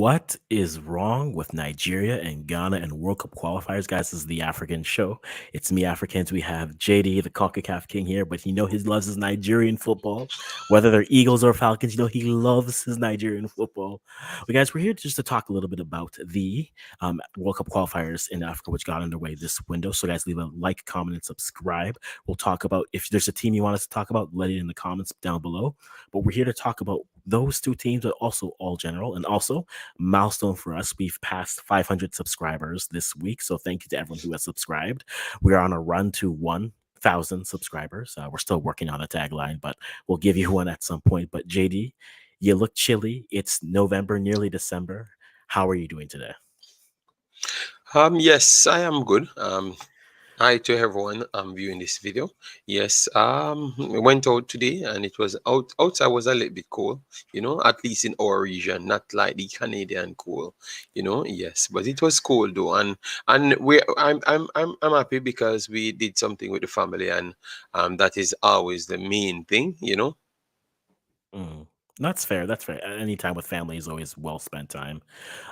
What is wrong with Nigeria and Ghana and World Cup qualifiers? Guys, this is the African show. It's me, Africans. We have JD, the CONCACAF king here, but he loves his Nigerian football. Whether they're Eagles or Falcons, he loves his Nigerian football. But guys, we're here just to talk a little bit about the World Cup qualifiers in Africa, which got underway this window. So guys, leave a like, comment, and subscribe. We'll talk about, if there's a team you want us to talk about, let it in the comments down below. But we're here to talk about those two teams, but also all general. And also, milestone for us, we've passed 500 subscribers this week. So thank you to everyone who has subscribed. We're on a run to 1,000 subscribers. We're still working on the tagline, but we'll give you one at some point. But JD, you look chilly. It's November, nearly December. How are you doing today? Yes, I am good. Hi to everyone viewing this video. Yes, I went out today and it was outside was a little bit cold, at least in our region, not like the Canadian cold, yes, but it was cold though, and I'm happy because we did something with the family, and that is always the main thing. Mm, that's fair. That's fair. Any time with family is always well spent time.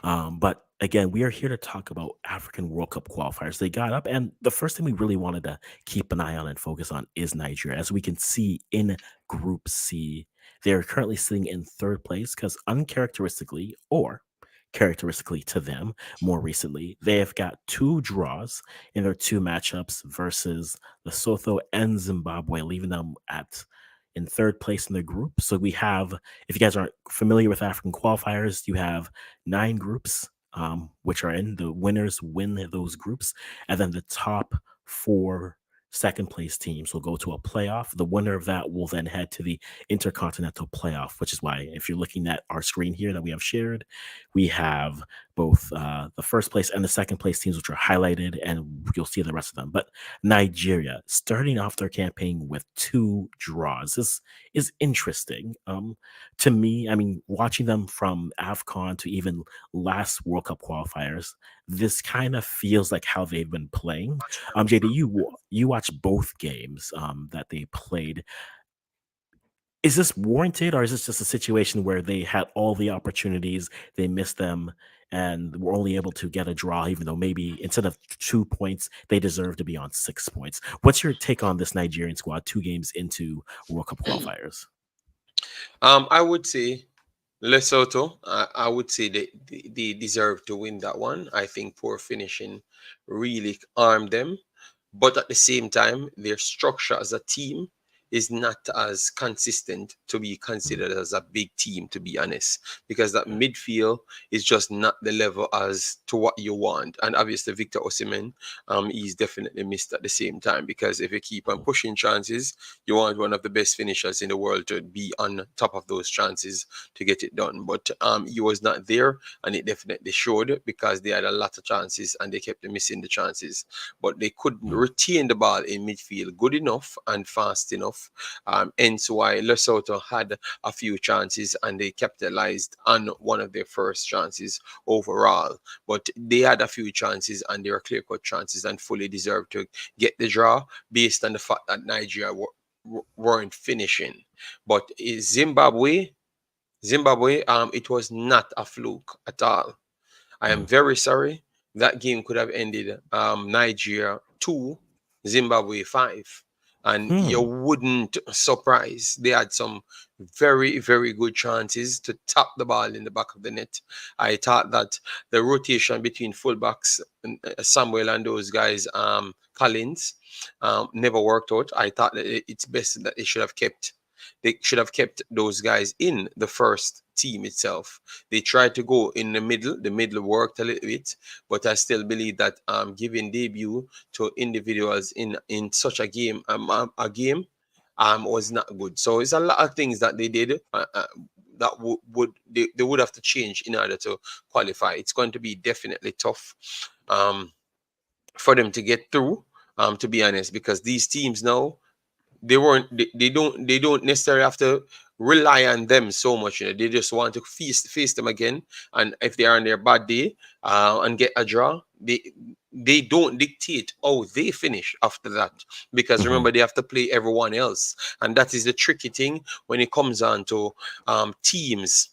But again, we are here to talk about African World Cup qualifiers. They got up, and the first thing we really wanted to keep an eye on and focus on is Nigeria. As we can see in Group C, they are currently sitting in third place because uncharacteristically, or characteristically to them, more recently, they have got two draws in their two matchups versus Lesotho and Zimbabwe, leaving them at in third place in the group. So we have, if you guys aren't familiar with African qualifiers, you have 9 groups, which are in the winners win those groups, and then the top 4 second place teams will go to a playoff. The winner of that will then head to the intercontinental playoff, which is why if you're looking at our screen here that we have shared, we have both the first place and the second place teams, which are highlighted, and you'll see the rest of them. But Nigeria starting off their campaign with 2 draws. This is interesting. To me, I mean, watching them from AFCON to even last World Cup qualifiers, this kind of feels like how they've been playing. JD, you watched both games that they played. Is this warranted, or is this just a situation where they had all the opportunities, they missed them, and were only able to get a draw, even though maybe instead of 2 points, they deserve to be on 6 points? What's your take on this Nigerian squad 2 games into World Cup qualifiers? I would say Lesotho, I would say they deserve to win that one. I think poor finishing really armed them. But at the same time, their structure as a team is not as consistent to be considered as a big team, to be honest, because that midfield is just not the level as to what you want. And obviously, Victor Osimhen, he's definitely missed at the same time, because if you keep on pushing chances, you want one of the best finishers in the world to be on top of those chances to get it done. But he was not there, and it definitely showed, because they had a lot of chances and they kept missing the chances. But they couldn't retain the ball in midfield good enough and fast enough. Hence why Lesotho had a few chances and they capitalized on one of their first chances overall. But they had a few chances and they were clear-cut chances and fully deserved to get the draw based on the fact that Nigeria weren't finishing. But Zimbabwe, it was not a fluke at all. I am very sorry. That game could have ended Nigeria 2, Zimbabwe 5. And you wouldn't surprise. They had some very, very good chances to tap the ball in the back of the net. I thought that the rotation between fullbacks, Samuel and those guys, Collins, never worked out. I thought that it's best that they should have kept those guys in the first team itself. They tried to go in the middle. The middle worked a little bit, but I still believe that giving debut to individuals in such a game, was not good. So it's a lot of things that they did that they would have to change in order to qualify. It's going to be definitely tough for them to get through. To be honest, because these teams now, they don't necessarily have to rely on them so much. They just want to face them again, and if they are on their bad day and get a draw, they don't dictate how they finish after that, because remember, they have to play everyone else, and that is the tricky thing when it comes on to teams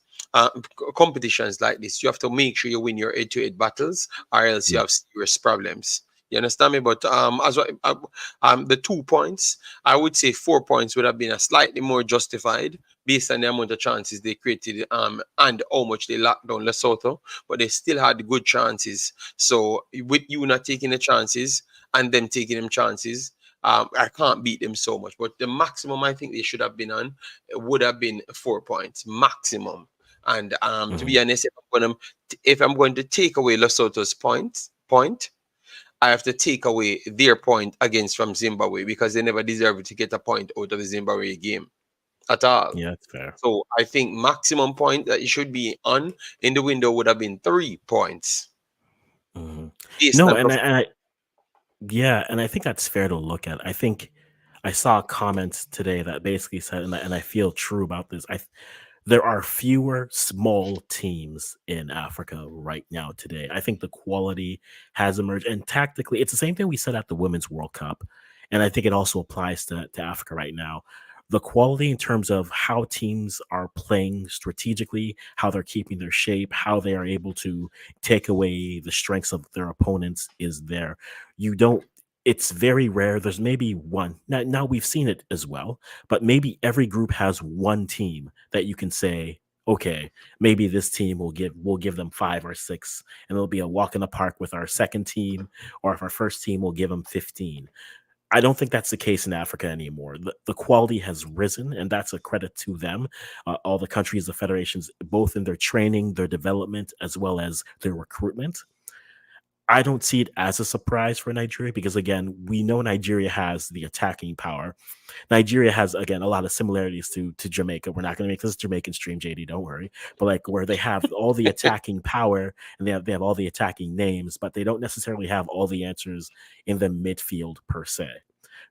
competitions like this, you have to make sure you win your head-to-head battles, or else you Yeah. have serious problems. You understand me? But the 2 points, I would say 4 points would have been a slightly more justified based on the amount of chances they created, and how much they locked down Lesotho. But they still had good chances. So with you not taking the chances and them taking them chances, I can't beat them so much. But the maximum I think they should have been on would have been 4 points maximum. And to Mhm. be honest, if I'm going to take away Lesotho's point, I have to take away their point against from Zimbabwe, because they never deserved to get a point out of the Zimbabwe game at all. Yeah, that's fair. So I think maximum point that it should be on in the window would have been 3 points Mhm. based No, on and I yeah, and I think that's fair to look at. I think I saw comments today that basically said, and I feel true about this. There are fewer small teams in Africa right now today. I think the quality has emerged, and tactically, it's the same thing we said at the Women's World Cup, and I think it also applies to Africa right now. The quality in terms of how teams are playing strategically, how they're keeping their shape, how they are able to take away the strengths of their opponents is there. You don't. It's very rare. There's maybe one. Now we've seen it as well, but maybe every group has one team that you can say, okay, maybe this team will give them 5 or 6, and it'll be a walk in the park with our second team, or if our first team will give them 15. I don't think that's the case in Africa anymore. The quality has risen, and that's a credit to them. All the countries, the federations, both in their training, their development, as well as their recruitment. I don't see it as a surprise for Nigeria because, again, we know Nigeria has the attacking power. Nigeria has, again, a lot of similarities to Jamaica. We're not going to make this Jamaican stream, JD. Don't worry. But like where they have all the attacking power and they have all the attacking names, but they don't necessarily have all the answers in the midfield per se.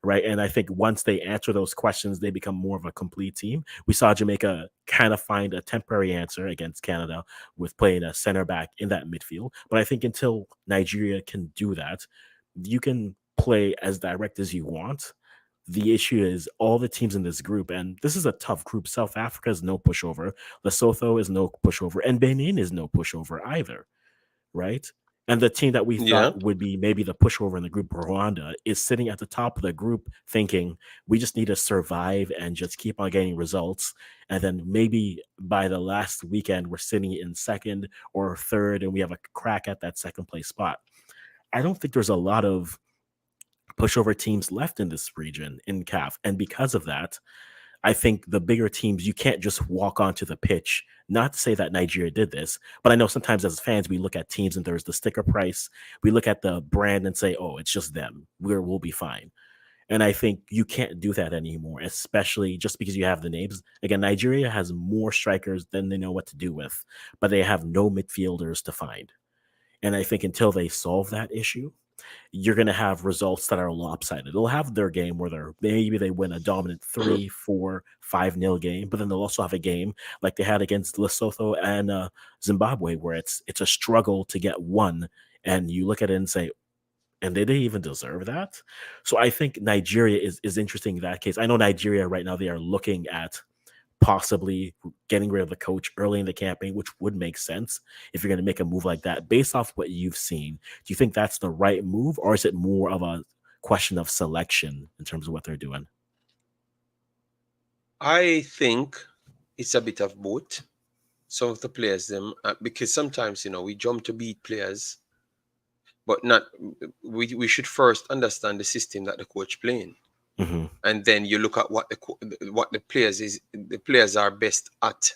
Right. And I think once they answer those questions, they become more of a complete team. We saw Jamaica kind of find a temporary answer against Canada with playing a center back in that midfield. But I think until Nigeria can do that, you can play as direct as you want. The issue is all the teams in this group, and this is a tough group. South Africa is no pushover. Lesotho is no pushover, and Benin is no pushover either, right? And the team that we yeah. thought would be maybe the pushover in the group, Rwanda, is sitting at the top of the group thinking we just need to survive and just keep on getting results. And then maybe by the last weekend, we're sitting in second or third, and we have a crack at that second place spot. I don't think there's a lot of pushover teams left in this region in CAF. And because of that, I think the bigger teams, you can't just walk onto the pitch. Not to say that Nigeria did this, but I know sometimes as fans, we look at teams and there's the sticker price. We look at the brand and say, oh, it's just them. We'll be fine. And I think you can't do that anymore, especially just because you have the names. Again, Nigeria has more strikers than they know what to do with, but they have no midfielders to find. And I think until they solve that issue, you're going to have results that are lopsided. They'll have their game where maybe they win a dominant 3-4-5-0 game, but then they'll also have a game like they had against Lesotho and Zimbabwe where it's a struggle to get one, and you look at it and say, and they didn't even deserve that. So I think Nigeria is interesting in that case. I know Nigeria right now they are looking at possibly getting rid of the coach early in the campaign, which would make sense if you're going to make a move like that. Based off what you've seen, do you think that's the right move, or is it more of a question of selection in terms of what they're doing? I think it's a bit of both. Some of the players, them, because sometimes we jump to beat players, but not. We should first understand the system that the coach playing, Hmm. and then you look at what the players are best at,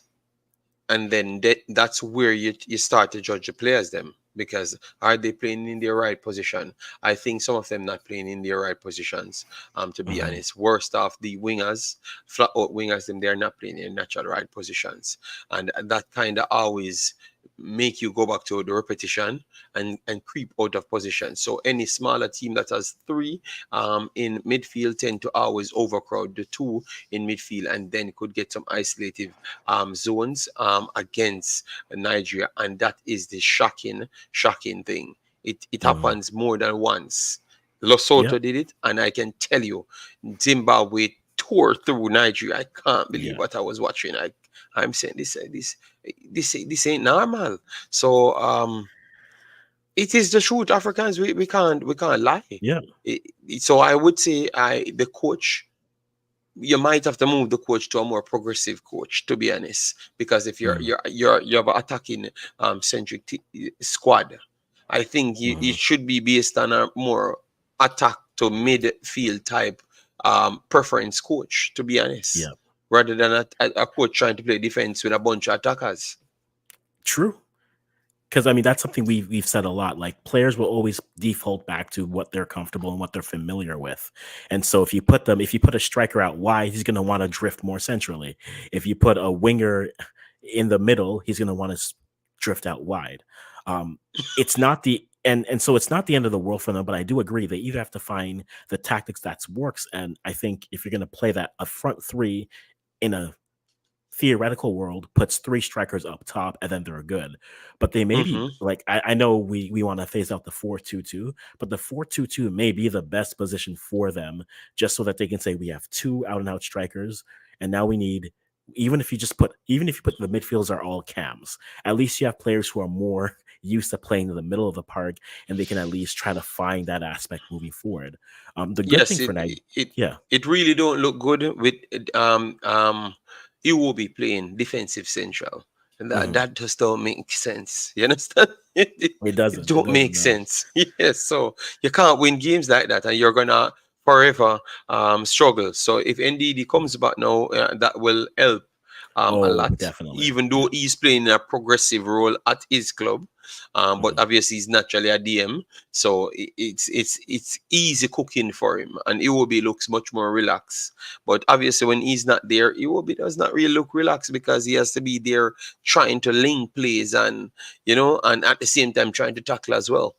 and then that's where you start to judge the players them, because are they playing in their right position? I think some of them not playing in their right positions, to be Hmm. honest. Worst off the wingers, flat out wingers, them, they're not playing in natural right positions, and that kind of always make you go back to the repetition and creep out of position. So any smaller team that has three in midfield tend to always overcrowd the two in midfield, and then could get some isolative zones against Nigeria, and that is the shocking thing. It Hmm. happens more than once. Lesotho Yep. did it, and I can tell you, Zimbabwe tore through Nigeria. I can't believe Yeah. what I was watching. I'm saying this ain't normal. So it is the truth. Africans, we can't lie. Yeah. So I would say the coach, you might have to move the coach to a more progressive coach, to be honest, because if Mm, you have an attacking centric squad, I think it mhm. should be based on a more attack to midfield type preference coach, to be honest, Yeah. rather than a coach trying to play defense with a bunch of attackers. True. Because I mean, that's something we've said a lot. Like players will always default back to what they're comfortable and what they're familiar with. And so if you put a striker out wide, he's going to want to drift more centrally. If you put a winger in the middle, he's going to want to drift out wide. Um, it's not the and so it's not the end of the world for them. But I do agree they either have to find the tactics that works. And I think if you're going to play that a front three in a theoretical world puts three strikers up top and then they're good. But they may be Hmm. like I know we want to phase out the 4-2-2, but the 4-2-2 may be the best position for them just so that they can say we have two out and out strikers and now we need even if you put the midfielders are all cams, at least you have players who are more used to playing in the middle of the park and they can at least try to find that aspect moving forward. The good thing Yes, for Nigeria, it yeah. it really don't look good with you will be playing defensive central, and that Mhm. that just don't make sense. You understand? It It don't doesn't make know. sense. Yes, so you can't win games like that, and you're gonna forever struggle. So if NDD comes back now, that will help a Oh, lot. definitely. Even though Yeah. he's playing a progressive role at his club, but Mhm. obviously he's naturally a DM, so it's easy cooking for him, and Iwobi looks much more relaxed. But obviously, when he's not there, Iwobi does not really look relaxed because he has to be there trying to link plays and and at the same time trying to tackle as well,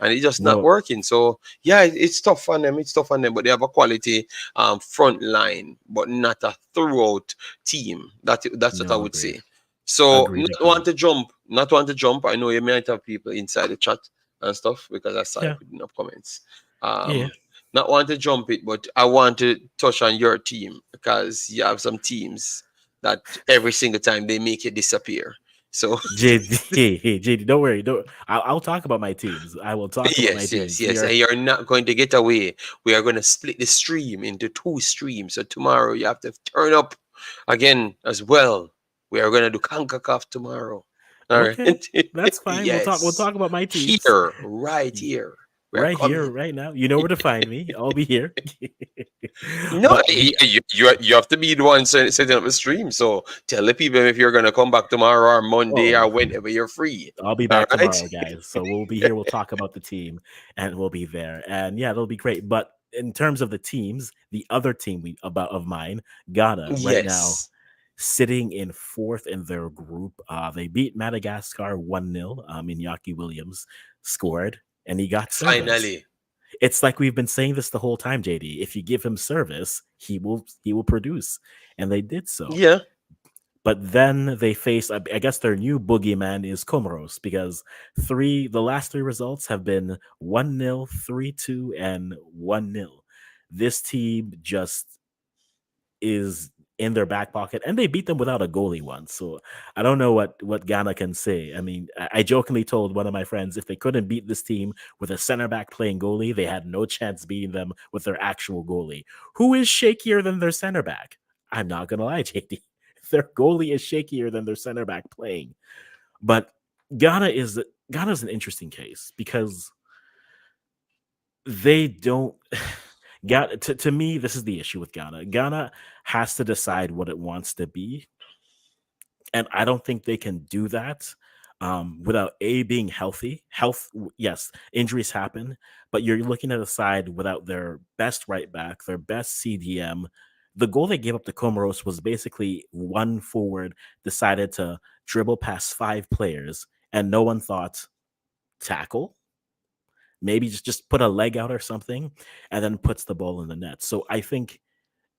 and it's just not Well, working. So yeah, it's tough on them. It's tough on them, but they have a quality front line, but not a throughout team. That's what I no, would agreed. say. So Agreed, not want agreed. to jump, not want to jump. I know you might have people inside the chat and stuff because I saw you Yeah. putting up comments. Yeah. Yeah. Um, not want to jump it, but I want to touch on your team because you have some teams that every single time they make it disappear. So JD, hey, JD, don't worry. Don't I'll talk about my teams. I will talk about my yes, yes, teams. yes. And you're not going to get away. We are going to split the stream into two streams. So tomorrow you have to turn up again as well. We are going to do CONCACAF tomorrow. All Okay. right. That's fine. We'll Yes. talk about my teams. Here, right Y- here. We are Right here, coming. right now. You know where to find me. I'll be here. No, But the you have to be the one setting up the stream. So tell the people if you're going to come back tomorrow or Monday or oh, whenever you're free. I'll be All back right. tomorrow, guys. So we'll be here. We'll talk about the team and we'll be there. And yeah, it'll be great. But in terms of the teams, the other team of mine, Ghana, right now Yes. sitting in fourth in their group. They beat Madagascar 1-0. Iñaki Williams scored and he got service. Finally. It's like we've been saying this the whole time, JD. If you give him service, he will produce. And they did so. Yeah. But then they face, I guess their new boogeyman is Comoros because the last three results have been 1-0, 3-2, and 1-0. This team just is in their back pocket, and they beat them without a goalie once. So I don't know what Ghana can say. I mean, I jokingly told one of my friends if they couldn't beat this team with a center back playing goalie, they had no chance beating them with their actual goalie, who is shakier than their center back. I'm not gonna lie, JD. Their goalie is shakier than their center back playing. But Ghana's an interesting case because they don't Ghana, to me, this is the issue with Ghana. Ghana has to decide what it wants to be, and I don't think they can do that without being healthy. Yes, injuries happen, but you're looking at a side without their best right back, their best CDM. The goal they gave up to Comoros was basically one forward decided to dribble past five players, and no one thought tackle. Maybe just put a leg out or something, and then puts the ball in the net. So I think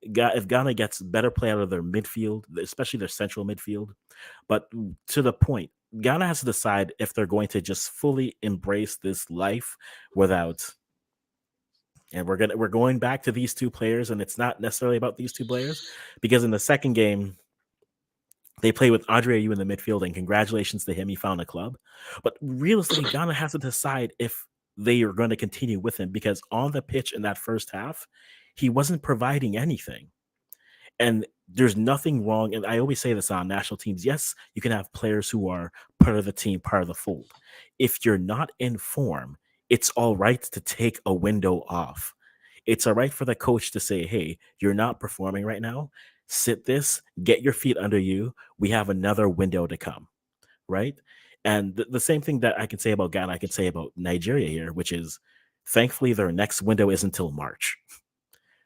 if Ghana gets better play out of their midfield, especially their central midfield, but to the point, Ghana has to decide if they're going to just fully embrace this life without And we're going back to these two players, and it's not necessarily about these two players because in the second game they play with Andre Ayew in the midfield, and congratulations to him, he found a club. But realistically, Ghana has to decide if they are going to continue with him because on the pitch in that first half, he wasn't providing anything. And there's nothing wrong. And I always say this on national teams. Yes, you can have players who are part of the team, part of the fold. If you're not in form, it's all right to take a window off. It's all right for the coach to say, hey, you're not performing right now. Sit this, get your feet under you. We have another window to come. Right. And the same thing that I can say about Ghana, I can say about Nigeria here, which is thankfully their next window isn't until March.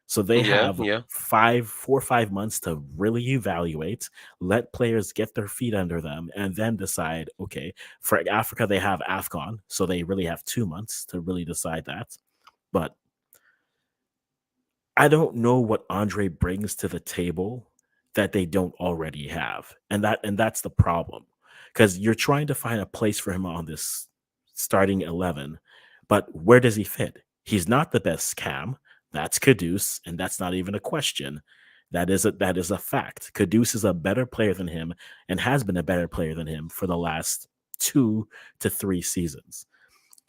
So they Yeah, have yeah. 4 or 5 months to really evaluate, let players get their feet under them, and then decide, okay, for Africa, they have AFCON. So they really have 2 months to really decide that. But I don't know what Andre brings to the table that they don't already have. And that's the problem. Cuz you're trying to find a place for him on this starting 11, but where does he fit? He's not the best cam. That's Caduce, and that's not even a question. That is a fact. Caduce is a better player than him and has been a better player than him for the last 2 to 3 seasons.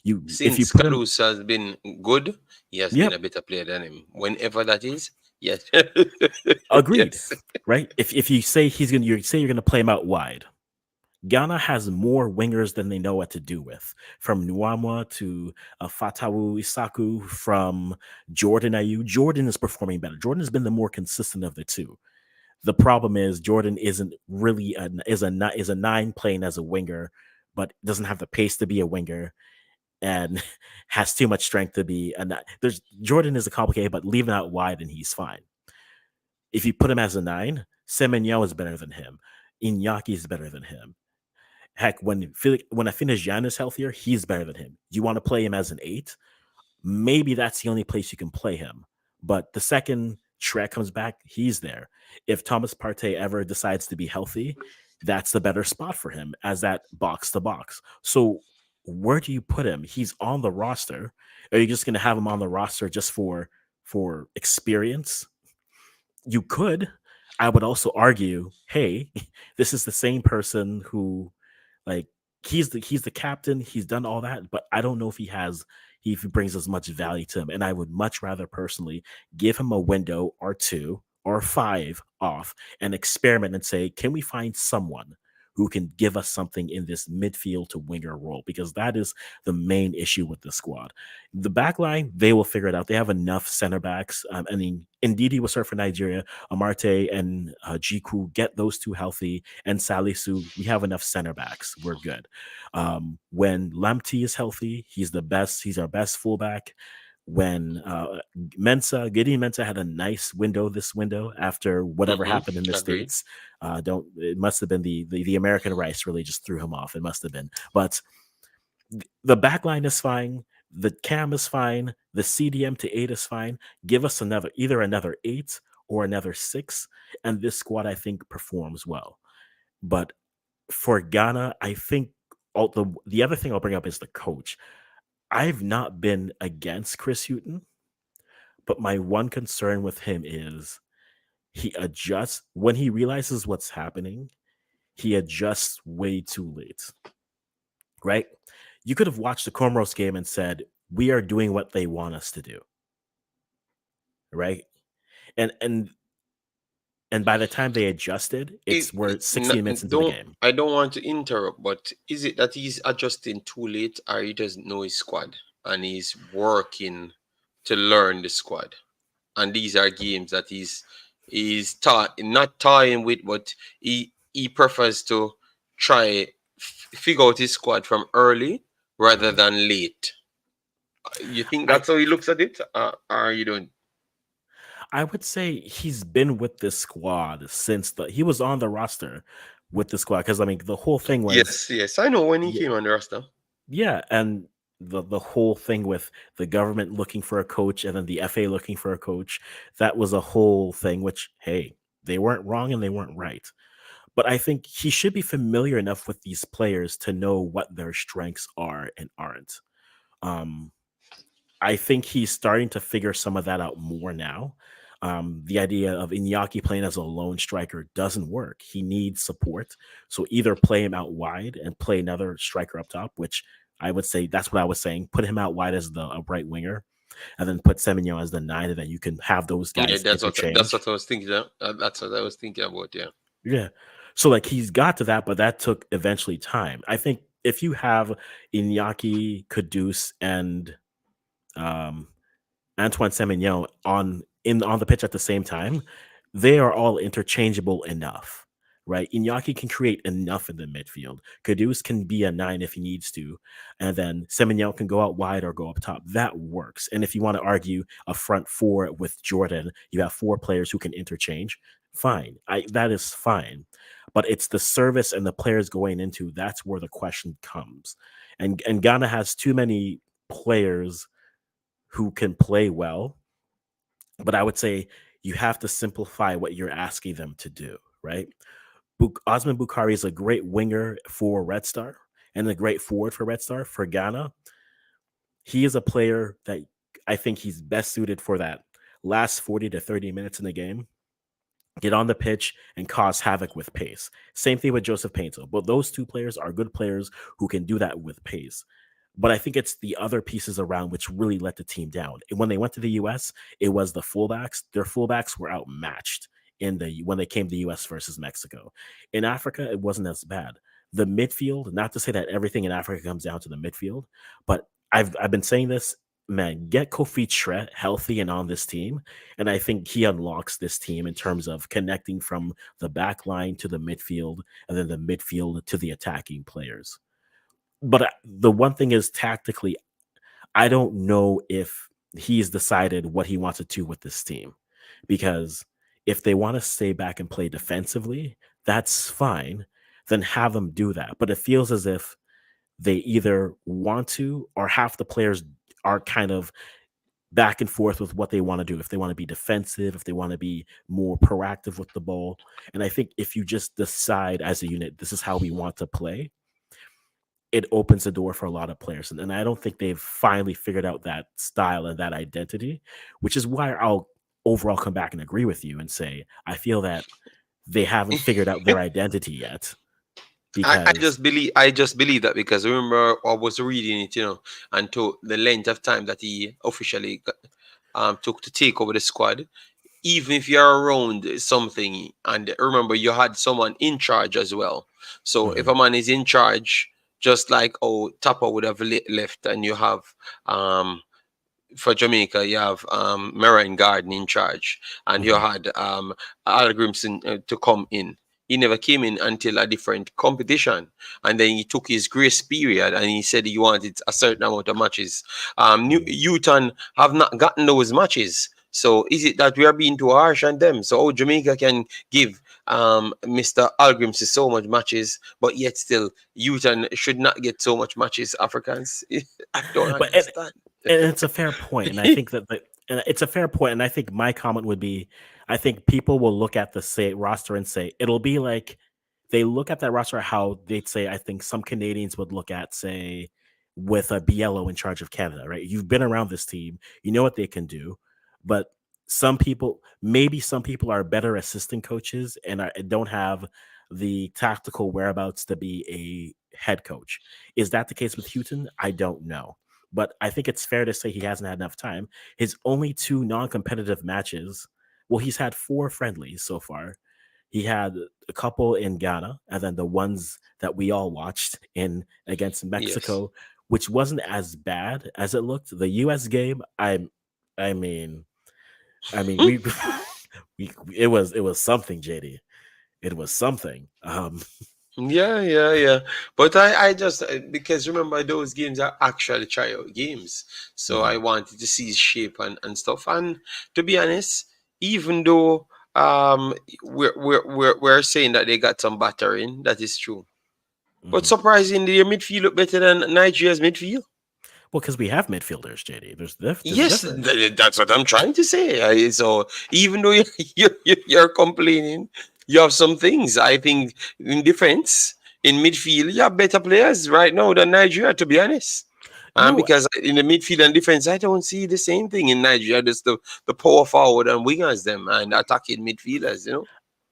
You if you Since put him Carlos has been good, he has been Yep, a better player than him. Whenever that is, yes. agreed, Yes. right? If you say you're gonna play him out wide, Ghana has more wingers than they know what to do with. From Nwamwa to Fatawu Isaku, from Jordan Ayew. Jordan is performing better. Jordan has been the more consistent of the two. The problem is Jordan isn't really is a nine playing as a winger, but doesn't have the pace to be a winger and has too much strength to be a nine. There's Jordan is a complicated, but leaving out wide and he's fine. If you put him as a nine, Semenyo is better than him. Iñaki is better than him. Heck, when I finish Jan is healthier, he's better than him. You want to play him as an eight? Maybe that's the only place you can play him. But the second Shrek comes back, he's there. If Thomas Partey ever decides to be healthy, that's the better spot for him as that box to box. So where do you put him? He's on the roster. Are you just going to have him on the roster just for experience? You could. I would also argue, hey, this is the same person who like he's the captain, he's done all that, but I don't know if he brings as much value to him. And I would much rather personally give him a window or two or five off and experiment and say, can we find someone who can give us something in this midfield to winger role? Because that is the main issue with the squad. The back line, they will figure it out. They have enough center backs. I mean, Ndidi will start for Nigeria. Amarte and Jiku, get those two healthy. And Salisu, we have enough center backs. We're good. When Lamptey is healthy, he's the best. He's our best fullback. When Gideon Mensah had a nice window this window after whatever Hmm. happened in the Agreed. States. Don't It must have been the American rice really just threw him off. It must have been. But the back line is fine. The cam is fine. The CDM to eight is fine. Give us either another eight or another six, and this squad I think performs well. But for Ghana, I think the other thing I'll bring up is the coach. I've not been against Chris Hughton, but my one concern with him is he adjusts when he realizes what's happening. He adjusts way too late, right? You could have watched the Comoros game and said, "We are doing what they want us to do," right? And and and by the time they adjusted, we're 60 minutes into the Don't game. I don't want to interrupt, but is it that he's adjusting too late, or he doesn't know his squad and he's working to learn the squad? And these are games that he's taught not tying with, but he prefers to try figure out his squad from early rather Mhm. than late. You think I that's how he looks at it, or you don't? I would say he's been with this squad since he was on the roster with the squad because I mean the whole thing was Yes, yes, I know when he yeah, came on the roster. yeah, and the whole thing with the government looking for a coach and then the FA looking for a coach, that was a whole thing. Which hey, they weren't wrong and they weren't right, but I think he should be familiar enough with these players to know what their strengths are and aren't. Um, I think he's starting to figure some of that out more now. The idea of Iñaki playing as a lone striker doesn't work. He needs support. So either play him out wide and play another striker up top, which I would say that's what I was saying. Put him out wide as the a right winger, and then put Semignon as the nine, and then you can have those Yeah, guys that's interchange. what I was thinking. That's what I was thinking about. Yeah. Yeah. So like he's got to that, but that took eventually time. I think if you have Iñaki, Kudus, and um, Antoine Semenyo on the pitch at the same time, they are all interchangeable enough, right? Iñaki can create enough in the midfield. Kudus can be a nine if he needs to, and then Semenyo can go out wide or go up top. That works. And if you want to argue a front four with Jordan, you have four players who can interchange. Fine, that is fine. But it's the service and the players going into that's where the question comes. And Ghana has too many players who can play well, but I would say you have to simplify what you're asking them to do, right? Osman Bukhari is a great winger for Red Star and a great forward for Red Star. For Ghana, he is a player that I think he's best suited for that last 40 to 30 minutes in the game. Get on the pitch and cause havoc with pace. Same thing with Joseph Painto. But those two players are good players who can do that with pace. But I think it's the other pieces around which really let the team down. And when they went to the US, it was the fullbacks. Their fullbacks were outmatched when they came to the US versus Mexico. In Africa, it wasn't as bad. The midfield, not to say that everything in Africa comes down to the midfield, but I've been saying this, man, get Kofi Tre healthy and on this team. And I think he unlocks this team in terms of connecting from the back line to the midfield and then the midfield to the attacking players. But the one thing is tactically, I don't know if he's decided what he wants to do with this team. Because if they want to stay back and play defensively, that's fine. Then have them do that. But it feels as if they either want to or half the players are kind of back and forth with what they want to do. If they want to be defensive, if they want to be more proactive with the ball. And I think if you just decide as a unit, this is how we want to play, it opens the door for a lot of players. And I don't think they've finally figured out that style and that identity, which is why I'll overall come back and agree with you and say, I feel that they haven't figured out their identity yet because I just believe that because remember I was reading it, and to the length of time that he officially took to take over the squad. Even if you're around something, and remember you had someone in charge as well. So if Mhm, a man is in charge, just like Tapa would have left, and you have for Jamaica, you have Marine Garden in charge, and you mhm, had Al Grimson to come in. He never came in until a different competition, and then he took his grace period, and he said he wanted a certain amount of matches. New mhm. Newton have not gotten those matches. So is it that we are being too harsh on them? So Jamaica can give Mr. Algrims so much matches, but yet still Newton should not get so much matches. Africans, I don't But understand. and it's a fair point, and I think that and it's a fair point, and I think my comment would be, I think people will look at the say roster and say it'll be like they look at that roster how they'd say I think some Canadians would look at say with a Biello in charge of Canada, right? You've been around this team, you know what they can do, but maybe some people are better assistant coaches and don't have the tactical whereabouts to be a head coach. Is that the case with Houghton? I don't know, but I think it's fair to say he hasn't had enough time. His only two non-competitive matches, well, he's had four friendlies so far. He had a couple in Ghana, and then the ones that we all watched in against Yes. Mexico, which wasn't as bad as it looked. The U.S. game, I mean, we, it was something, JD. It was something. Yeah. But I just because remember those games are actually tryout games, so I Mhm. wanted to see his shape and stuff. And to be honest, even though we're saying that they got some battering, that is true. But Mhm. surprisingly, your midfield look better than Nigeria's midfield. Well, because we have midfielders, JD. There's a Yes, difference. that's what I'm trying to say. So even though you're complaining, you have some things. I think in defense, in midfield, you have better players right now than Nigeria, to be honest. No, Because in the midfield and defense, I don't see the same thing in Nigeria. Just the power forward and wingers, them, and attacking midfielders.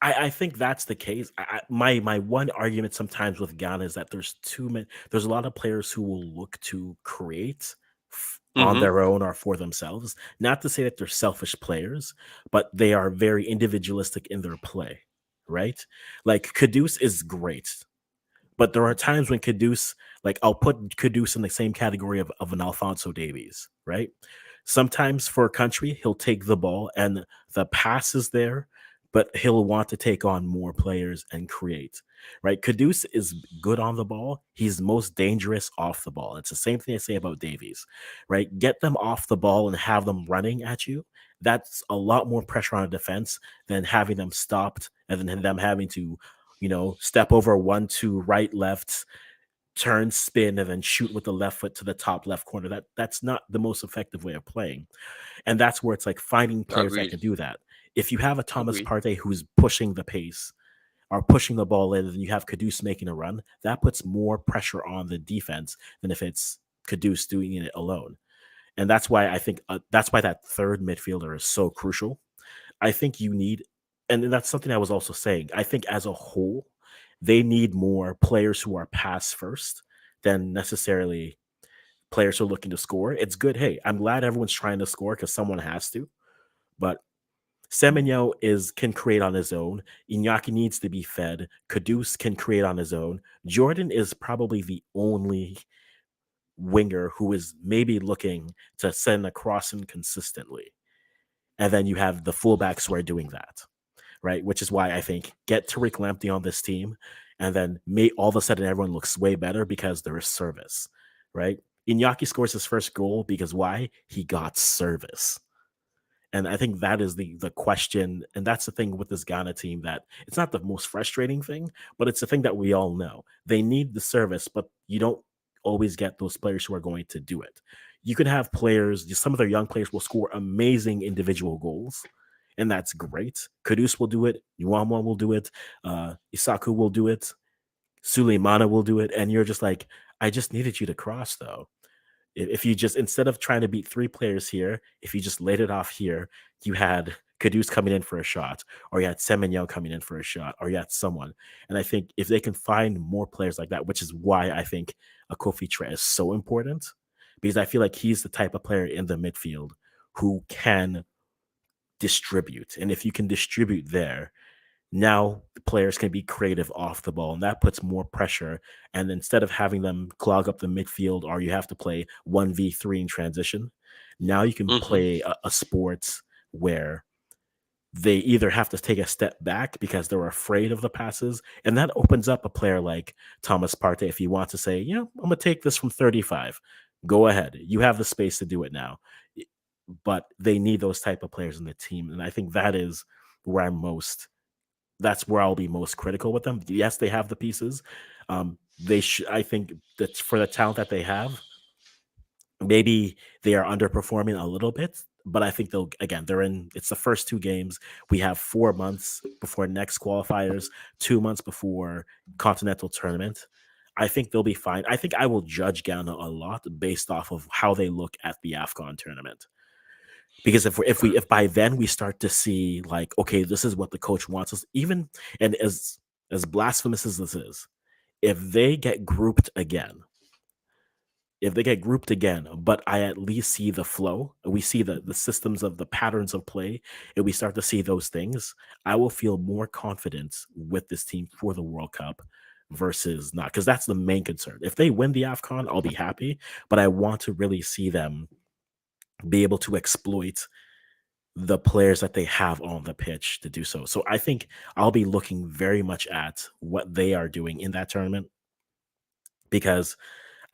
I think that's the case. My one argument sometimes with Ghana is that there's too many. There's a lot of players who will look to create on Mm-hmm. their own or for themselves. Not to say that they're selfish players, but they are very individualistic in their play. Right? Like Kudus is great. But there are times when Kudus, like I'll put Kudus in the same category of an Alfonso Davies, right? Sometimes for a country, he'll take the ball and the pass is there, but he'll want to take on more players and create, right? Kudus is good on the ball. He's most dangerous off the ball. It's the same thing I say about Davies, right? Get them off the ball and have them running at you. That's a lot more pressure on a defense than having them stopped and then them having to step over one, two, right, left, turn, spin, and then shoot with the left foot to the top left corner. That's not the most effective way of playing. And that's where it's like finding players that Agreed. can do that. If you have a Thomas Agreed. Partey who's pushing the pace or pushing the ball in, and you have Kudus making a run, that puts more pressure on the defense than if it's Kudus doing it alone. And that's why I think that's why that third midfielder is so crucial. I think you need, and that's something I was also saying. I think as a whole, they need more players who are pass first than necessarily players who are looking to score. It's good. Hey, I'm glad everyone's trying to score because someone has to. But Semenyo can create on his own. Iñaki needs to be fed. Kudus can create on his own. Jordan is probably the only winger who is maybe looking to send a crossing consistently. And then you have the fullbacks who are doing that, right? Which is why I think get Tariq Lamptey on this team, and then all of a sudden everyone looks way better because there is service, right? Iñaki scores his first goal because why? He got service. And I think that is the question, and that's the thing with this Ghana team, that it's not the most frustrating thing, but it's the thing that we all know. They need the service, but you don't always get those players who are going to do it. You can have players, some of their young players will score amazing individual goals, and that's great. Kudus will do it, Nuamwa will do it, Isaku will do it, Suleimana will do it, and you're just like, I just needed you to cross though. If you just, instead of trying to beat three players here, if you just laid it off here, you had Kudus coming in for a shot, or you had Semenyo coming in for a shot, or you had someone. And I think if they can find more players like that, which is why I think a Kofi Tre is so important, because I feel like he's the type of player in the midfield who can distribute. And if you can distribute there, now the players can be creative off the ball, and that puts more pressure. And instead of having them clog up the midfield, or you have to play 1v3 in transition, now you can Mm-hmm. play a sport where they either have to take a step back because they're afraid of the passes, and that opens up a player like Thomas Partey. If you want to say, I'm going to take this from 35, go ahead. You have the space to do it now. But they need those type of players in the team, and I think that is where that's where I'll be most critical with them. Yes, they have the pieces. They should. I think that for the talent that they have, maybe they are underperforming a little bit. But I think they're in. It's the first two games. We have 4 months before next qualifiers, 2 months before continental tournament. I think they'll be fine. I think I will judge Ghana a lot based off of how they look at the AFCON tournament. Because if by then we start to see like, okay, this is what the coach wants us, even, and as blasphemous as this is, if they get grouped again, but I at least see the flow, we see the systems of the patterns of play, and we start to see those things, I will feel more confident with this team for the World Cup versus not, because that's the main concern. If they win the AFCON, I'll be happy, but I want to really see them be able to exploit the players that they have on the pitch to do so. So I think I'll be looking very much at what they are doing in that tournament, because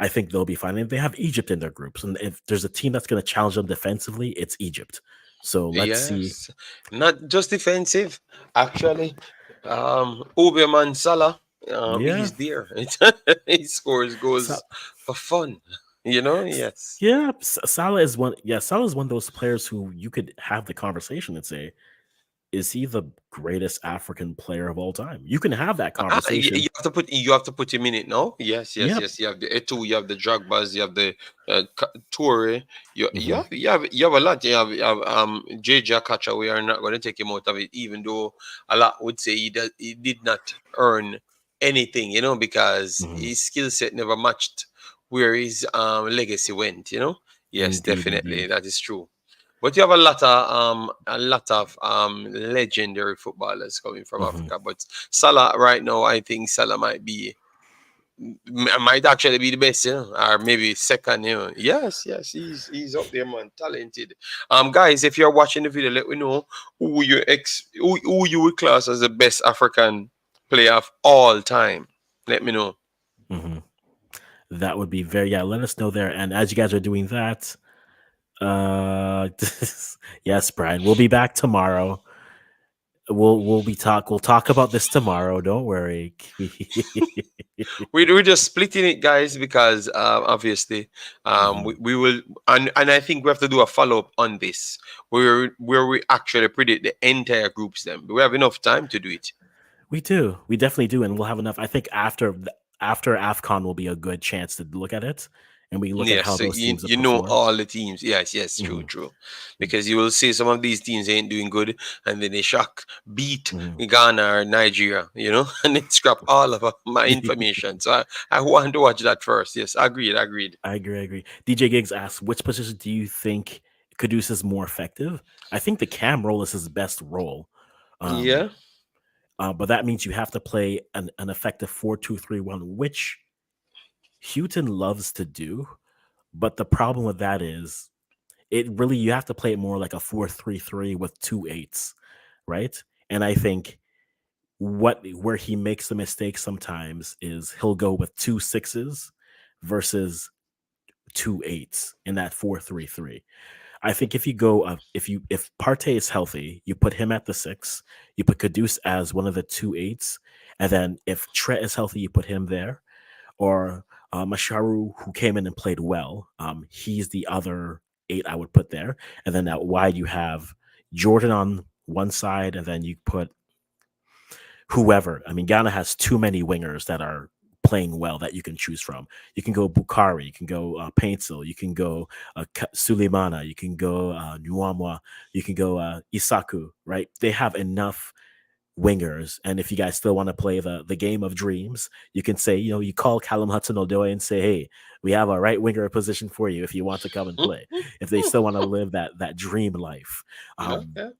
I think they'll be fine. And they have Egypt in their groups. And if there's a team that's going to challenge them defensively, it's Egypt. So let's see. Yes, not just defensive. Actually, Oberman Salah, Yeah. he's there. He scores So, goals for fun. Yes. yeah. Salah is one. Yeah. Salah is one of those players who you could have the conversation and say, is he the greatest African player of all time? You can have that conversation. You have to put him in it now. Yes, yes, Yep. yes. You have the Etu, you have the Dragbas, you have the Toure. Hmm. You have a lot. You have JJ Akacha. We are not going to take him out of it, even though a lot would say he did not earn anything, because Hmm. his skill set never matched where his legacy went. Yes, Indeed, definitely indeed. that is true. But you have a lot of legendary footballers coming from Hmm. Africa. But Salah right now, I think Salah might actually be the best, or maybe second, Yes, yes, he's up there, man, talented. Guys, if you're watching the video, let me know who you would class as the best African player of all time. Let me know. Hmm. That would be very, yeah. Let us know there. And as you guys are doing that, uh, yes, Brian, we'll be back tomorrow. We'll talk about this tomorrow. Don't worry. We're just splitting it, guys, because obviously Mhm. we will, and I think we have to do a follow up on this, where we actually predict the entire groups. Then we have enough time to do it. We do. We definitely do, and we'll have enough. I think after AFCON will be a good chance to look at it, and we look at Yes, how so those teams have you know performed. all the teams. Yes, yes, true, Hmm. true. Because you will see some of these teams ain't doing good, and then they shock beat Hmm. Ghana or Nigeria, and then scrap all of my information. So I want to watch that first. Yes, agreed, agreed. I agree. I agree. DJ Giggs asks, which position do you think Kudus is more effective? I think the cam role is his best role. Um, Yeah. but that means you have to play an effective 4-2-3-1, which Houghton loves to do. But the problem with that is it really you have to play it more like a 4-3-3 with two eights, right? And I think where he makes the mistake sometimes is he'll go with two sixes versus two eights in that 4-3-3. I think if you go if Partey is healthy, you put him at the six, you put Kudus as one of the two eights, and then if Trent is healthy, you put him there. Or Masharu, who came in and played well, he's the other eight I would put there. And then out wide, you have Jordan on one side, and then you put whoever. I mean, Ghana has too many wingers that are playing well that you can choose from. You can go Bukari, you can go Paintsel, you can go Suleimana, you can go Nuamwa, you can go Isaku, right? They have enough wingers. And if you guys still want to play the game of dreams, you can say, you call Callum Hudson-Odoi and say, hey, we have a right winger position for you if you want to come and play. If they still want to live that dream life. Um, Okay.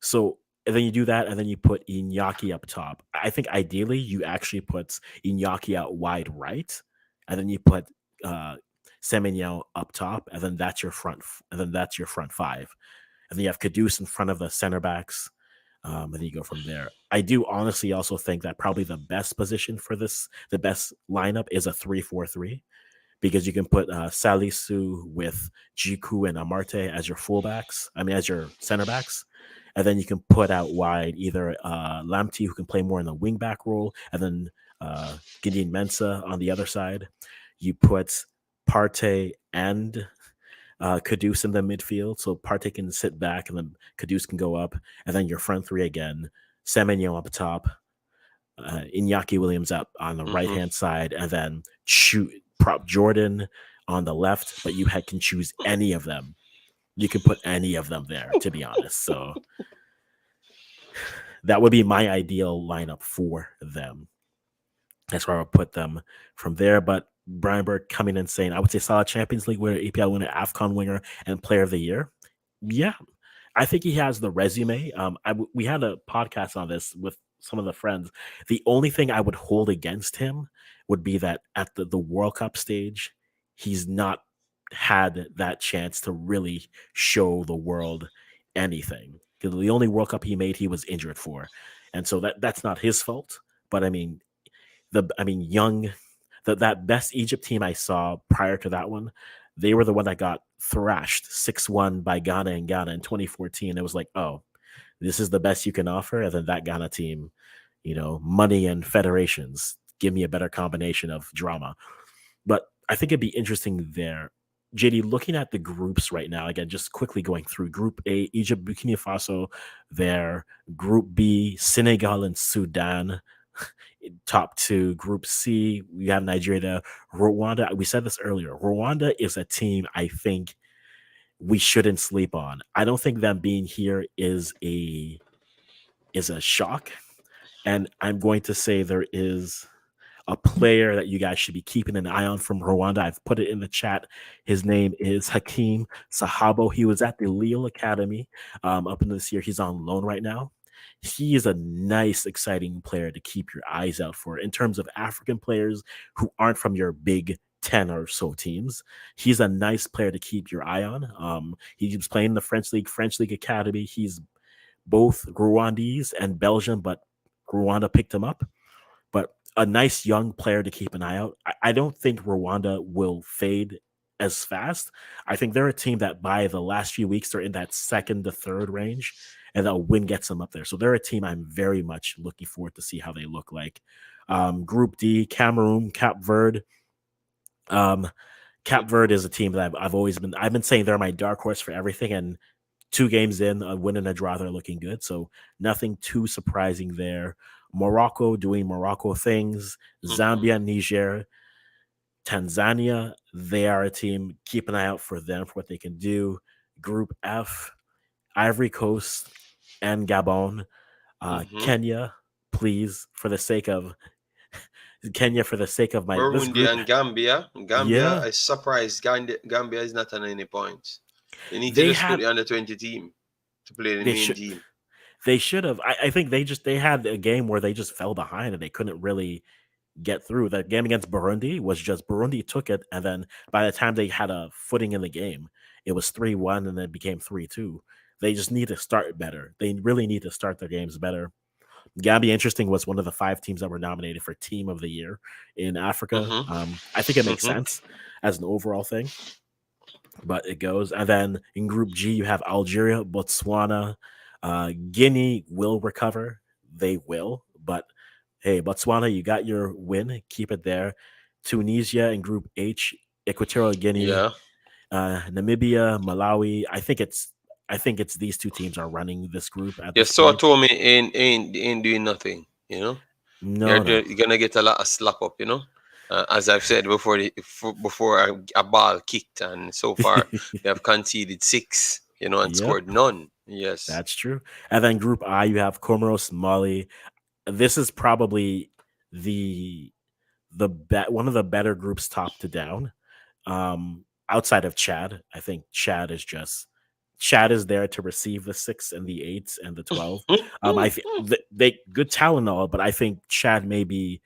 so and then you do that, and then you put Iñaki up top. I think ideally you actually put Iñaki out wide right, and then you put uh, Semenyo up top, and then that's your front five, and then you have Kudus in front of the center backs, and then you go from there. I do honestly also think that probably the best position for the best lineup is a 3-4-3 because you can put Salisu with Jiku and Amarte as your fullbacks. I mean, as your center backs. And then you can put out wide either Lamptey, who can play more in the wing back role, and then Gideon Mensah on the other side. You put Partey and Kudus in the midfield. So Partey can sit back and then Kudus can go up. And then your front three again, Semenyo up top, Iñaki Williams up on the right Mm-hmm. hand side, and then shoot prop Jordan on the left. But you can choose any of them. You can put any of them there, to be honest. So that would be my ideal lineup for them. That's where I would put them from there. But Brian Burke coming in saying, I would say solid Champions League winner, APL winner, AFCON winner, and player of the year. Yeah, I think he has the resume. We had a podcast on this with some of the friends. The only thing I would hold against him would be that at the World Cup stage, he's not had that chance to really show the world anything. Because the only World Cup he made, he was injured for, and so that's not his fault. But young that best Egypt team I saw prior to that one, they were the one that got thrashed 6-1 by Ghana in Ghana in 2014. It was like, oh, this is the best you can offer. And then that Ghana team, money and federations, give me a better combination of drama. But I think it'd be interesting there. JD, looking at the groups right now, again, just quickly going through Group A, Egypt, Burkina Faso, there. Group B, Senegal and Sudan. Top two. Group C, we have Nigeria, Rwanda. We said this earlier. Rwanda is a team I think we shouldn't sleep on. I don't think them being here is a shock. And I'm going to say there is a player that you guys should be keeping an eye on from Rwanda. I've put it in the chat. His name is Hakeem Sahabo. He was at the Lille Academy up in this year. He's on loan right now. He is a nice, exciting player to keep your eyes out for in terms of African players who aren't from your big 10 or so teams. He's a nice player to keep your eye on. He was playing in the French League Academy. He's both Rwandese and Belgian, but Rwanda picked him up. But a nice young player to keep an eye out. I don't think Rwanda will fade as fast. I think they're a team that by the last few weeks, they're in that second to third range, and a win gets them up there. So they're a team I'm very much looking forward to see how they look like. Group D, Cameroon, Cap Verde. Cap Verde is a team that I've been saying they're my dark horse for everything, and 2 games in, a win and a draw, they're looking good. So nothing too surprising there. Morocco doing Morocco things. Mhm. Zambia, Niger, Tanzania, they are a team. Keep an eye out for them for what they can do. Group F, Ivory Coast and Gabon. Mhm. Kenya, please, for the sake of Kenya, for the sake of my this Burundi group, and Gambia. Gambia, yeah, I surprised Gambia is not on any points. They need to they just put had the under 20 team to play the they main should team. they should have. I think they had a game where they just fell behind and they couldn't really get through. That game against Burundi was just Burundi took it, and then by the time they had a footing in the game, it was 3-1, and then it became 3-2. They just need to start better. They really need to start their games better. Gambia, interesting, was one of the 5 teams that were nominated for Team of the Year in Africa. Mhm. I think it makes Mhm. sense as an overall thing, but it goes. And then in Group G, you have Algeria, Botswana, Guinea will recover. They will, but hey, Botswana, you got your win. Keep it there. Tunisia in Group H, Equatorial Guinea, Yeah. Namibia, Malawi. I think it's these 2 teams are running this group at Yeah, this so point. Tommy ain't doing nothing, you know? No, no. You're gonna get a lot of slap up, you know. As I've said before, before a ball kicked, and so far they have conceded 6, you know, and Yep, scored none. Yes. that's true. And then Group I, you have Comoros, Mali. This is probably the one of the better groups top to down. Outside of Chad, I think Chad is there to receive the 6 and the 8s and the 12. They good talent and all, but I think Chad maybe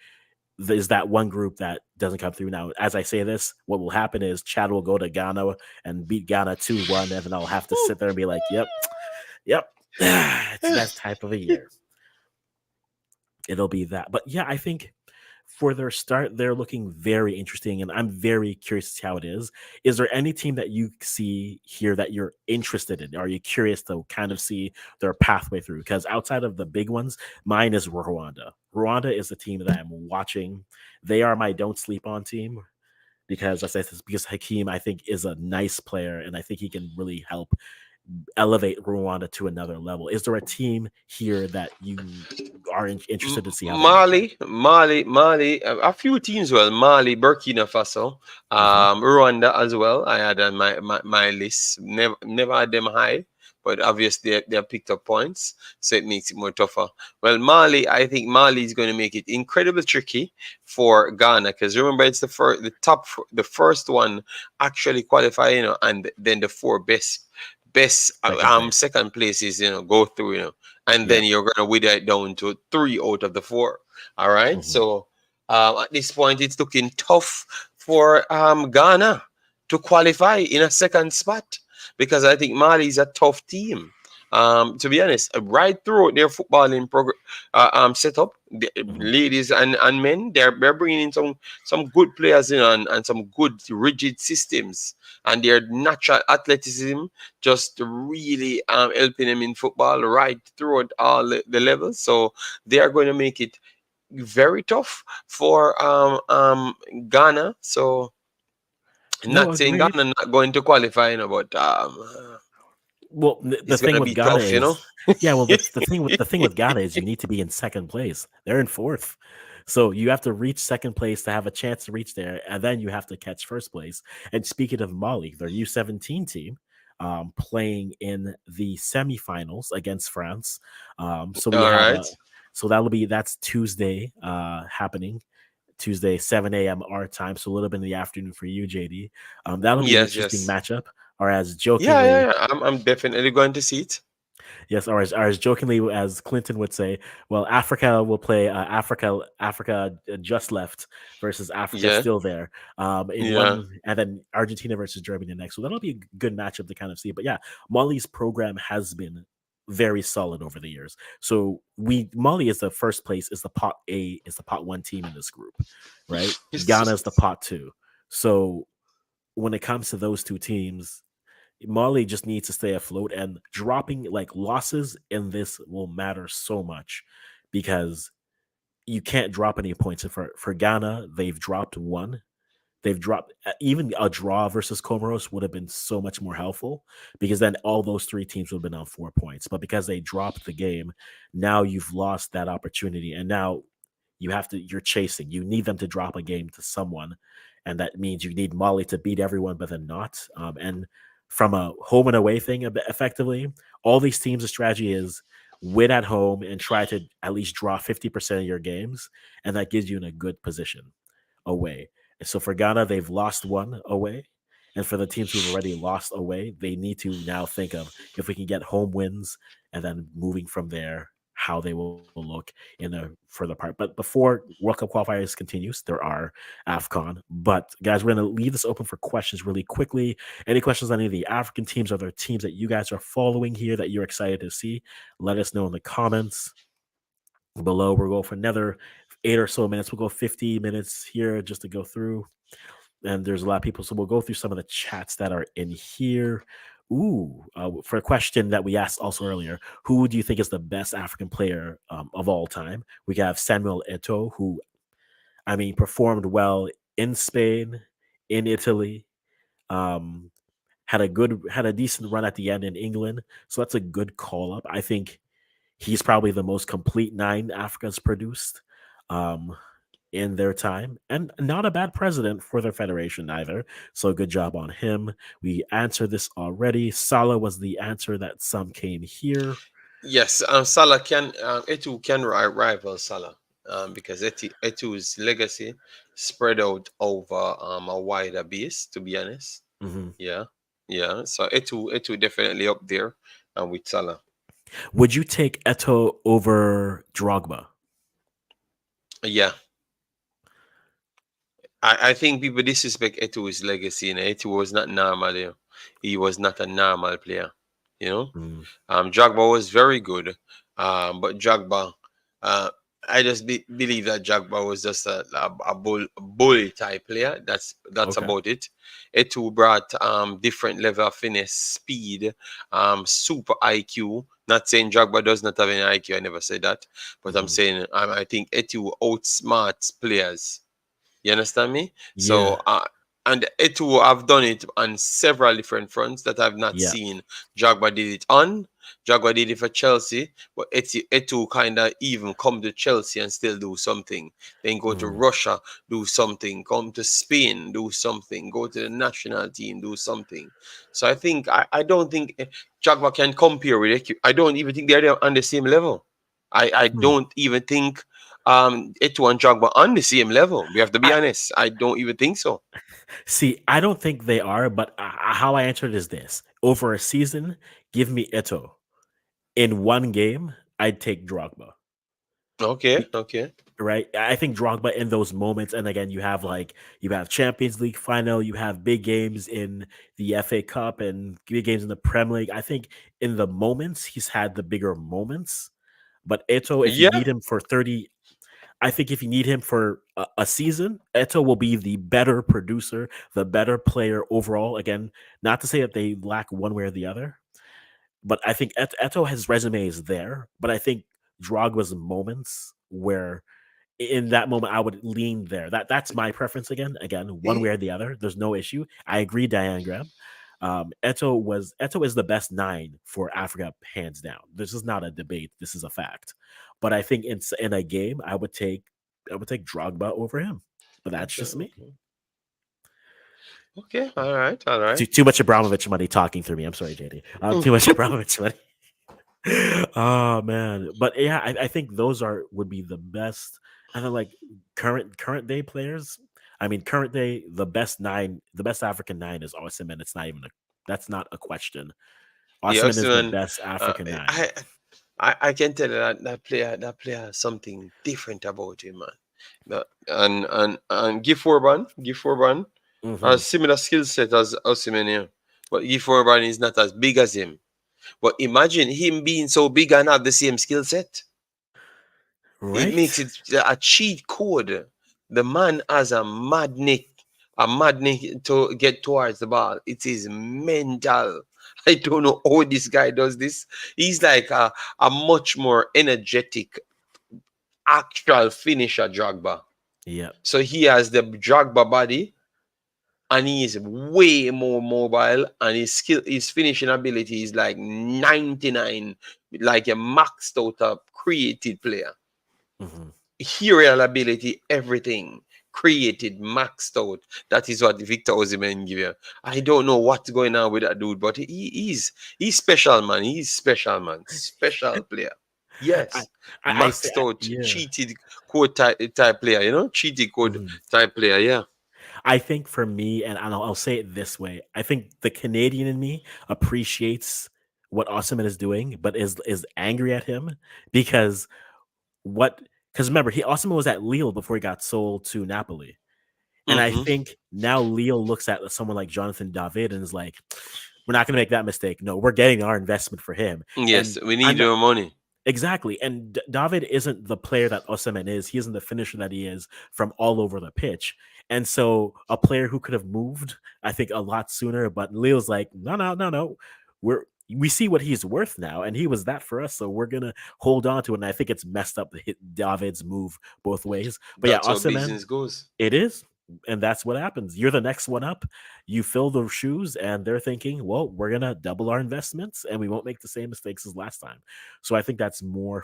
is that one group that doesn't come through. Now, as I say this, what will happen is Chad will go to Ghana and beat Ghana 2-1, and then I'll have to sit there and be like, yep, yep, it's that type of a year. It'll be that. But yeah, I think for their start, they're looking very interesting, and I'm very curious to see how it is. Is there any team that you see here that you're interested in? Are you curious to kind of see their pathway through? Because outside of the big ones, mine is Rwanda. Rwanda is the team that I'm watching. They are my don't sleep on team because I say this because Hakeem, I think, is a nice player, and I think he can really help elevate Rwanda to another level. Is there a team here that you are interested to see how they look like? Mali. A few teams, well, Mali, Burkina Faso, Hmm. Rwanda as well. I had on my list. Never had them high, but obviously they have picked up points, so it makes it more tougher. Well, Mali, I think Mali is going to make it incredibly tricky for Ghana because remember it's the first one actually qualify, you know, and then the 4 best Second place. second places, you know, go through, you know, and then Yep. you're gonna weigh it down to 3 out of the 4. All right. Hmm. So at this point it's looking tough for Ghana to qualify in a second spot because I think Mali is a tough team. To be honest, right through their footballing setup, the Hmm. ladies and men, they're bringing in some good players, you know, and some good rigid systems, and their natural athleticism just really helping them in football right throughout all the levels. So they are going to make it very tough for Ghana. So No, Not saying agreed. Ghana not going to qualify, but Well, the it's thing gonna with be Ghana tough, you know. is, yeah. Well, the thing with Ghana is you need to be in second place. They're in fourth, so you have to reach second place to have a chance to reach there, and then you have to catch first place. And speaking of Mali, their U17 team, playing in the semifinals against France. So we All have right. a, so that's Tuesday, happening. Tuesday, 7 a.m. our time, so a little bit in the afternoon for you, JD. That'll be an Yes, interesting yes. matchup. Or as Yeah, yeah, jokingly, yeah. I'm definitely going to see it. yes, or as jokingly as Clinton would say, well, Africa will play Africa just left versus Africa Yeah, still there. In yeah. one, and then Argentina versus Germany next. So that'll be a good matchup to kind of see. But yeah, Mali's program has been very solid over the years. So Mali is the first place, is the pot A, is the pot one team in this group, right? Ghana is the pot two. So when it comes to those two teams, Mali just needs to stay afloat, and dropping like losses in this will matter so much because you can't drop any points. And for Ghana, they've dropped one. They've dropped even a draw versus Comoros would have been so much more helpful because then all those three teams would have been on 4 points. But because they dropped the game, now you've lost that opportunity. And now you're chasing. You need them to drop a game to someone. And that means you need Mali to beat everyone, but then not. And from a home and away thing, effectively, all these teams' strategy is win at home and try to at least draw 50% of your games. And that gives you in a good position away. And so for Ghana, they've lost one away. And for the teams who've already lost away, they need to now think of if we can get home wins and then moving from there, how they will look in the further part. But before World Cup qualifiers continues, there are AFCON. But guys, we're going to leave this open for questions really quickly. Any questions on any of the African teams, other teams that you guys are following here that you're excited to see? Let us know in the comments below. We'll go for another 8 or so minutes. We'll go 50 minutes here just to go through. And there's a lot of people. So we'll go through some of the chats that are in here. Ooh, for a question that we asked also earlier, who do you think is the best African player of all time? We have Samuel Eto'o, who, I mean, performed well in Spain, in Italy, um, had a decent run at the end in England. So that's a good call up. I think he's probably the most complete nine Africa's produced. Um, in their time, and not a bad president for their federation either. So good job on him. We answered this already. Salah was the answer that some came here. Yes, Salah can Etu can rival Salah because Etu's legacy spread out over a wider base. To be honest, Mhm. yeah, yeah. So Etu definitely up there with Salah. Would you take Eto over Drogba? Yeah, I think people disrespect Etu's legacy. And Etu was not normal. He was not a normal player. You know. Mm, Drogba was very good, but Drogba, uh, I just believe that Drogba was just a bully type player. That's okay. about it. Etu brought different level of finesse, speed, super IQ. Not saying Drogba does not have any IQ. I never said that, but I'm Mhm. saying I think Etu outsmarts players. You understand me? Yeah. So, and Etu have done it on several different fronts that I've not Yeah. seen. Jagba did it on. Jagba did it for Chelsea, but Etu kind of even come to Chelsea and still do something. Then go to Mm. Russia, do something. Come to Spain, do something. Go to the national team, do something. So I don't think Jagba can compare with Etu. I don't even think they're on the same level. I Mm. don't even think Etu and Jogba on the same level. We have to be I honest. I don't even think so. see. I don't think they are, but how I answered is this: over a season, give me Eto. In one game, I'd take Drogba. Okay, okay. Right? I think Drogba in those moments, and again, you have Champions League final, you have big games in the FA Cup and big games in the Premier League. I think in the moments he's had the bigger moments. But Eto, if you Yeah, need him for 30, I think if you need him for a season, Eto will be the better producer, the better player overall. Again, not to say that they lack one way or the other, but I think Eto, his resume is there. But I think Drogba's moments where in that moment, I would lean there. That's my preference again. Again, one way Eh, or the other. There's no issue. I agree, Diane Graham. Eto is the best nine for Africa, hands down. This is not a debate. This is a fact. But I think in a game, I would take Drogba over him. But that's Okay, just me. okay, okay. All right, all right. Too much Abramovich money talking through me. I'm sorry, JD. Too much Abramovich money. Oh man, but yeah, I think those would be the best. And then like current day players. I mean, current day the best nine, the best African nine is Osimhen. It's not even that's not a question. Yeah, Osimhen is the Osimhen, best uh, African nine. I can tell you that that player has something different about him, man. And Gift Orban Hmm. has similar skill set as Osimhen here, but Gift Orban is not as big as him. But imagine him being so big and have the same skill set. It makes Right? it a cheat code. The man has a madness to get towards the ball. It is mental. I don't know how this guy does this. He's like a much more energetic, actual finisher Drogba. Yep. So he has the Drogba body, and he is way more mobile, and his finishing ability is like 99, like a maxed out up created player. Hmm. Aerial ability, everything created, maxed out. That is what Victor Osimhen give you. I don't know what's going on with that dude, but he's special, man. He's special, man. Special player. I, Yes, I say maxed out, yeah. cheated code type player. Cheated code Mhm. type player. Yeah. I think for me, and I'll say it this way: I think the Canadian in me appreciates what Osimhen is doing, but is angry at him because what? Because remember, he Osimhen was at Lille before he got sold to Napoli, and I Mm-hmm. think now Lille looks at someone like Jonathan David and is like, "We're not going to make that mistake. No, we're getting our investment for him." Yes, And we I need know your money. exactly. And David isn't the player that Osimhen is. He isn't the finisher that he is from all over the pitch. And so a player who could have moved, I think, a lot sooner, but Leo's like, no, no, no, no. We see what he's worth now, and he was that for us, so we're gonna hold on to it. And I think it's messed up to hit David's move both ways. But yeah, That's how Osimhen, business goes. it is. And that's what happens. You're the next one up. You fill the shoes, and they're thinking, well, we're gonna double our investments and we won't make the same mistakes as last time. So I think that's more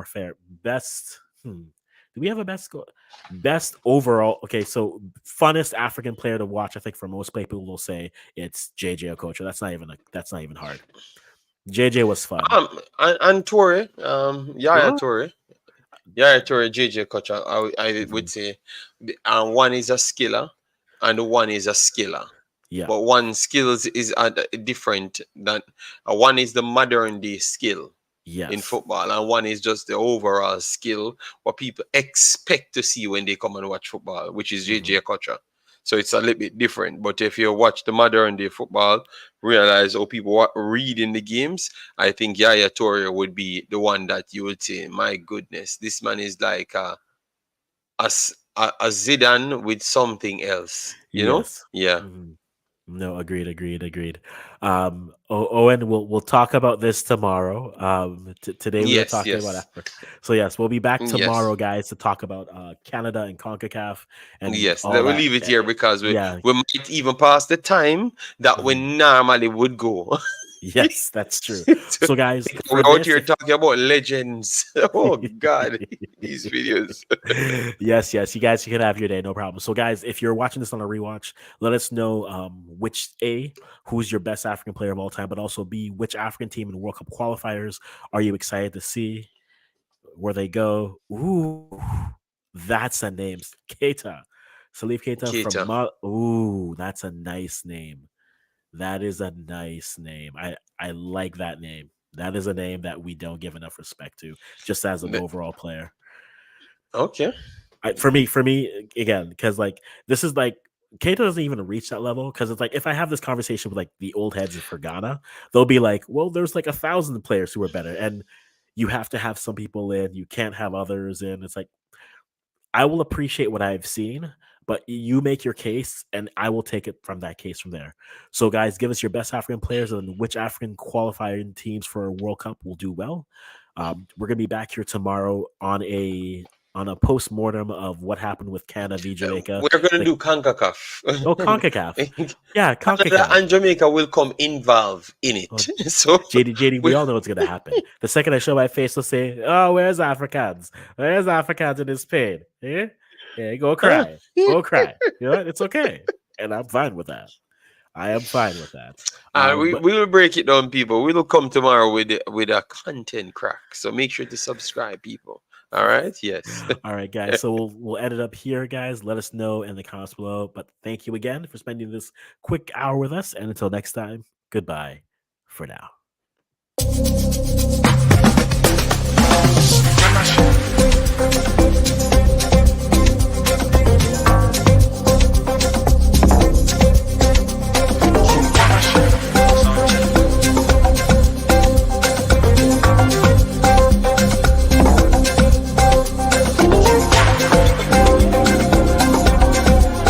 fair. Best do we have a best overall? Okay, so funnest African player to watch, I think for most people will say it's JJ Okocha. That's not even hard. JJ was fun. And Torre, Yaya Right. Torre. Yeah, Torre, JJ Kocha, I would Mhm. say, one is a skiller and one is a skiller. Yeah. But one skills is different than one is the modern day skill in Yes. football, and one is just the overall skill what people expect to see when they come and watch football, which is Hmm. JJ Kocha. So it's a little bit different. But if you watch the modern day football, realize how people read in the games, I think Yaya Torre would be the one that you would say, my goodness, this man is like a Zidane with something else, Yes. Yeah. Mhm. No, agreed, agreed, agreed. Owen, we'll talk about this tomorrow. Today we were Yes, talking about yes, Africa, so yes, we'll be back yes. tomorrow, guys, to talk about Canada and Concacaf and Yes, all we'll that. leave it here because we, Yeah, we might even pass the time that we mhm. normally would go. Yes, that's true. So, So, guys, because for we're out this, here if talking about legends. Oh God, these videos. yes, yes, you guys, you can have your day, no problem. So, guys, if you're watching this on a rewatch, let us know which who's your best African player of all time, but also B, which African team in World Cup qualifiers are you excited to see where they go? Ooh, that's a name, Keita, Salif Keita from Keita. Ooh, that's a nice name. That is a nice name. I like that name. That is a name that we don't give enough respect to, just as an overall player. Okay. For me again, because like this is like Keita doesn't even reach that level because it's like if I have this conversation with like the old heads for Ghana, they'll be like, "Well, there's like 1,000 players who are better, and you have to have some people in, you can't have others in." It's like I will appreciate what I've seen, but you make your case, and I will take it from that case from there. So, guys, give us your best African players and which African qualifying teams for a World Cup will do well. We're gonna be back here tomorrow on a on a post-mortem of what happened with Canada v Jamaica. We're going to The do CONCACAF. Oh, CONCACAF. Yeah, Canada CONCACAF. and Jamaica will come involved in it. Oh, So JD, we we, all know what's gonna happen. The second I show my face, they'll say, "Oh, where's Africans? Where's Africans in this pain? Yeah, yeah, go cry, go cry. You know what? It's okay, and I'm fine with that. I am fine with that. we But will break it down, people. We will come tomorrow with a content crack. So make sure to subscribe, people. All right. Yes. all right, guys. So we'll end it up here, guys. Let us know in the comments below. But thank you again for spending this quick hour with us. And until next time, goodbye for now.